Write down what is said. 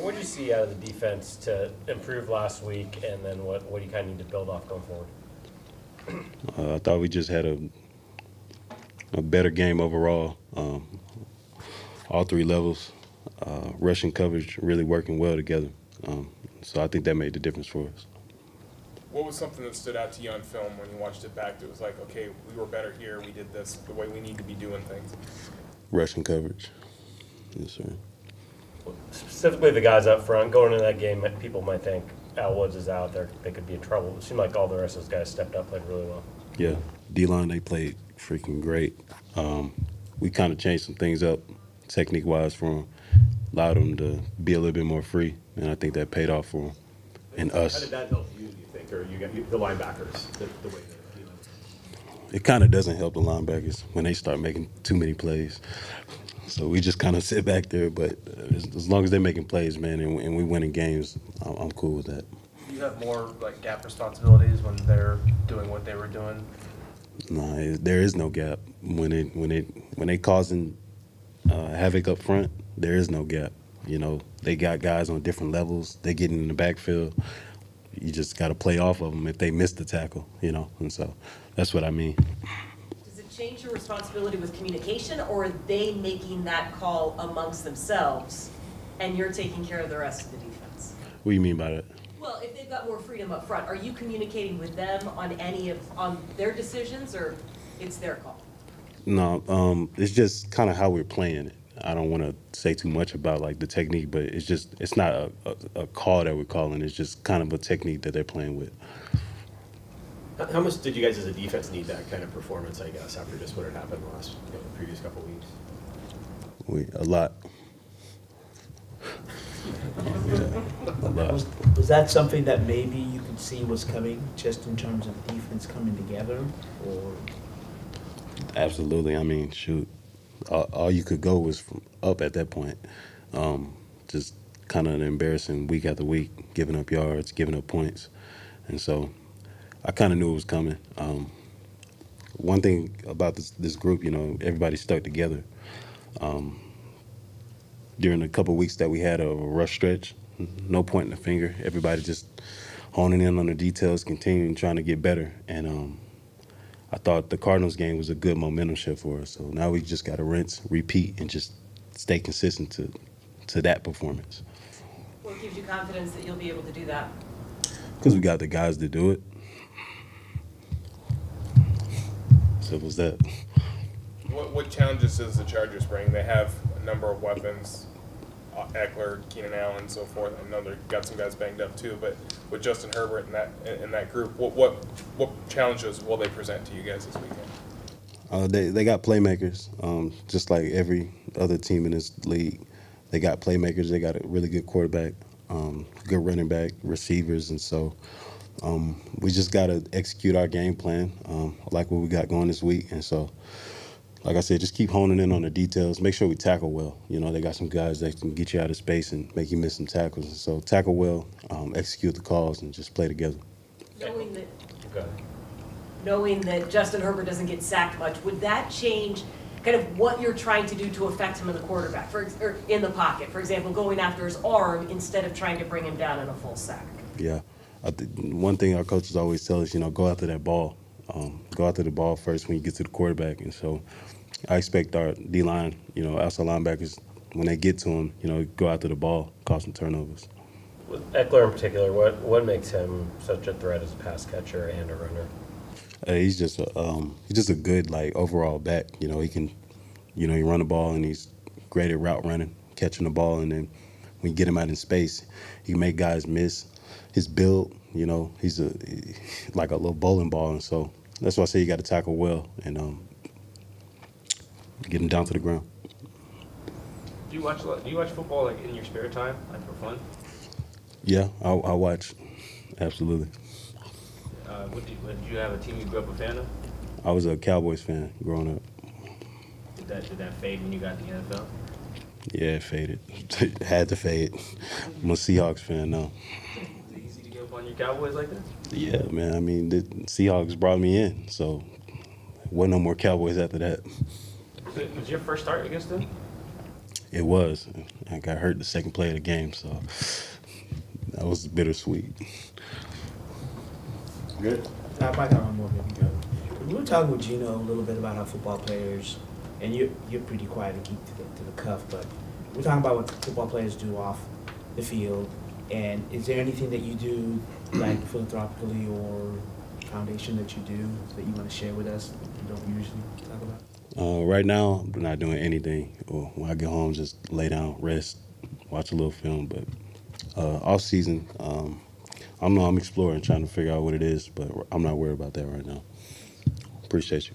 What did you see out of the defense to improve last week, and then what do you kind of need to build off going forward? I thought we just had a better game overall. All three levels, rushing coverage really working well together. So I think that made the difference for us. What was something that stood out to you on film when you watched it back that was like, okay, we were better here, we did this the way we need to be doing things? Rushing coverage. Yes, sir. Specifically the guys up front, going into that game, people might think Al Woods is out there, they could be in trouble. It seemed like all the rest of those guys stepped up, played really well. Yeah, D-line, they played freaking great. We kind of changed some things up technique-wise for them, allowed them to be a little bit more free, and I think that paid off for them and us. How did that help you, do you think, or you got the linebackers, the way they're dealing? It kind of doesn't help the linebackers when they start making too many plays. So we just kind of sit back there, but as long as they're making plays, man, and we winning games, I'm cool with that. You have more like gap responsibilities when they're doing what they were doing. No, there is no gap when they causing havoc up front. There is no gap. You know, they got guys on different levels. They getting in the backfield. You just got to play off of them if they miss the tackle. You know, and so that's what I mean. Does it change your responsibility with communication, or are they making that call amongst themselves, and you're taking care of the rest of the defense? What do you mean by that? Well, if they've got more freedom up front, are you communicating with them on on their decisions, or it's their call? No, it's just kind of how we're playing it. I don't want to say too much about like the technique, but it's not a call that we're calling. It's just kind of a technique that they're playing with. How much did you guys as a defense need that kind of performance, I guess, after just what had happened the previous couple of weeks? A lot. Yeah, a lot. Was that something that maybe you could see was coming, just in terms of defense coming together, or? Absolutely. I mean, shoot, all you could go was from up at that point. Just kind of embarrassing week after week, giving up yards, giving up points, and so I kind of knew it was coming. One thing about this group, you know, everybody stuck together. During the couple of weeks that we had a rush stretch, no pointing the finger. Everybody just honing in on the details, continuing trying to get better. And I thought the Cardinals game was a good momentum shift for us. So now we just got to rinse, repeat, and just stay consistent to that performance. What gives you confidence that you'll be able to do that? Because we got the guys to do it. Simple as that. What challenges does the Chargers bring? They have a number of weapons, Eckler, Keenan Allen, and so forth. I know they've got some guys banged up too, but with Justin Herbert in that group, what challenges will they present to you guys this weekend? They got playmakers, just like every other team in this league. They got playmakers. They got a really good quarterback, good running back, receivers, and so we just got to execute our game plan, like what we got going this week. And so, like I said, just keep honing in on the details. Make sure we tackle well. You know, they got some guys that can get you out of space and make you miss some tackles. And so tackle well, execute the calls, and just play together. Knowing that Justin Herbert doesn't get sacked much, would that change kind of what you're trying to do to affect him in the quarterback, or in the pocket? For example, going after his arm instead of trying to bring him down in a full sack. Yeah. One thing our coaches always tell us, you know, go after that ball. Go after the ball first when you get to the quarterback. And so I expect our D-line, you know, outside linebackers, when they get to him, you know, go after the ball, cause some turnovers. With Eckler in particular, what makes him such a threat as a pass catcher and a runner? He's just a good, like, overall back. You know, he can, you know, he run the ball, and he's great at route running, catching the ball, and then when you get him out in space, he can make guys miss. His build, you know, he's like a little bowling ball, and so that's why I say you got to tackle well and get him down to the ground. Do you watch football like in your spare time, like for fun? Yeah, I watch, absolutely. Did you have a team you grew up a fan of? I was a Cowboys fan growing up. Did that fade when you got to the NFL? Yeah, it faded. Had to fade. I'm a Seahawks fan now. Is it easy to give up on your Cowboys like that? Yeah, man. I mean, the Seahawks brought me in, so wasn't no more Cowboys after that. Was your first start against them? It was. I got hurt the second play of the game, so that was bittersweet. Good. I might have one more, maybe. We were talking with Gino a little bit about how football players, and you're pretty quiet to keep to the cuff, but we're talking about what football players do off the field. And is there anything that you do, like philanthropically or foundation that you do that you want to share with us that you don't usually talk about? Right now, I'm not doing anything. Or when I get home, just lay down, rest, watch a little film. But off season, I'm exploring, trying to figure out what it is, but I'm not worried about that right now. Appreciate you.